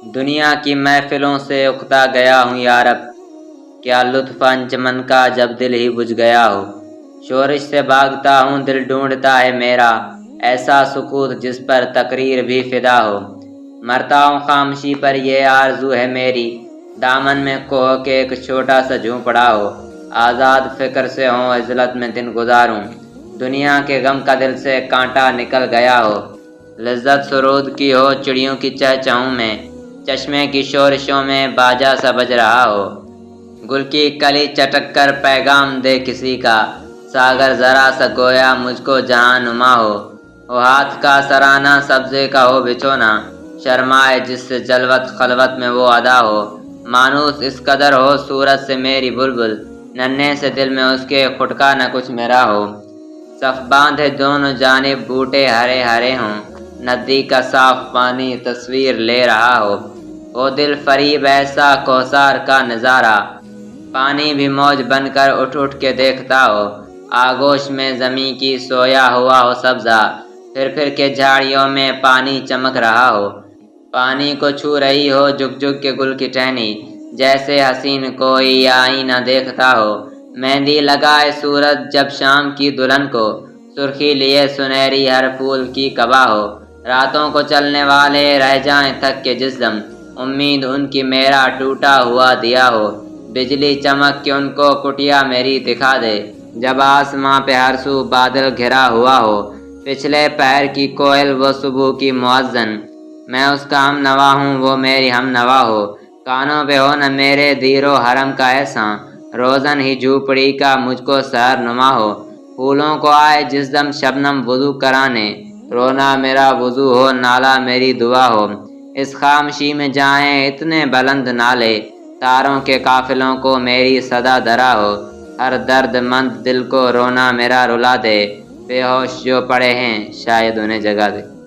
دنیا کی محفلوں سے اکتا گیا ہوں یارب، کیا لطف انجمن کا جب دل ہی بجھ گیا ہو۔ شورش سے بھاگتا ہوں دل ڈھونڈتا ہے میرا، ایسا سکوت جس پر تقریر بھی فدا ہو۔ مرتا ہوں خاموشی پر یہ آرزو ہے میری، دامن میں کوہ کے ایک چھوٹا سا جھونپڑا ہو۔ آزاد فکر سے ہوں عزلت میں دن گزاروں، دنیا کے غم کا دل سے کانٹا نکل گیا ہو۔ لذت سرود کی ہو چڑیوں کی چہچہوں میں، چشمے کی شورشوں میں باجا سا بج رہا ہو۔ گل کی کلی چٹک کر پیغام دے کسی کا، ساگر ذرا سا گویا مجھ کو جہاں نما ہو۔ ہاتھ کا سرانہ سبزے کا ہو بچھونا، شرمائے جس سے جلوت خلوت میں وہ ادا ہو۔ مانوس اس قدر ہو صورت سے میری بلبل، ننھے سے دل میں اس کے خٹکا نہ کچھ میرا ہو۔ صف باندھے دونوں جانب بوٹے ہرے ہرے ہوں، ندی کا صاف پانی تصویر لے رہا ہو۔ وہ دل فریب ایسا کوثر کا نظارہ، پانی بھی موج بن کر اٹھ اٹھ کے دیکھتا ہو۔ آغوش میں زمیں کی سویا ہوا ہو سبزہ، پھر کے جھاڑیوں میں پانی چمک رہا ہو۔ پانی کو چھو رہی ہو جھک جھک کے گل کی ٹہنی، جیسے حسین کوئی آئینہ دیکھتا ہو۔ مہندی لگائے صورت جب شام کی دلہن کو، سرخی لیے سنہری ہر پھول کی قبا ہو۔ راتوں کو چلنے والے رہ جائیں تھک کے جس دم، امید ان کی میرا ٹوٹا ہوا دیا ہو۔ بجلی چمک کے ان کو کٹیا میری دکھا دے، جب آسماں پہ ہر سو بادل گھرا ہوا ہو۔ پچھلے پہر کی کوئل وہ صبح کی مؤذن، میں اس کا ہم نوا ہوں وہ میری ہم نوا ہو۔ کانوں پہ ہو نہ میرے دیر و حرم کا احساں، روزن ہی جھوپڑی کا مجھ کو سحر نما ہو۔ پھولوں کو آئے جس دم شبنم وضو کرانے، رونا میرا وضو ہو نالا میری دعا ہو۔ اس خاموشی میں جائیں اتنے بلند نالے، تاروں کے قافلوں کو میری صدا درا ہو۔ ہر درد مند دل کو رونا میرا رلا دے، بے ہوش جو پڑے ہیں شاید انہیں جگا دے۔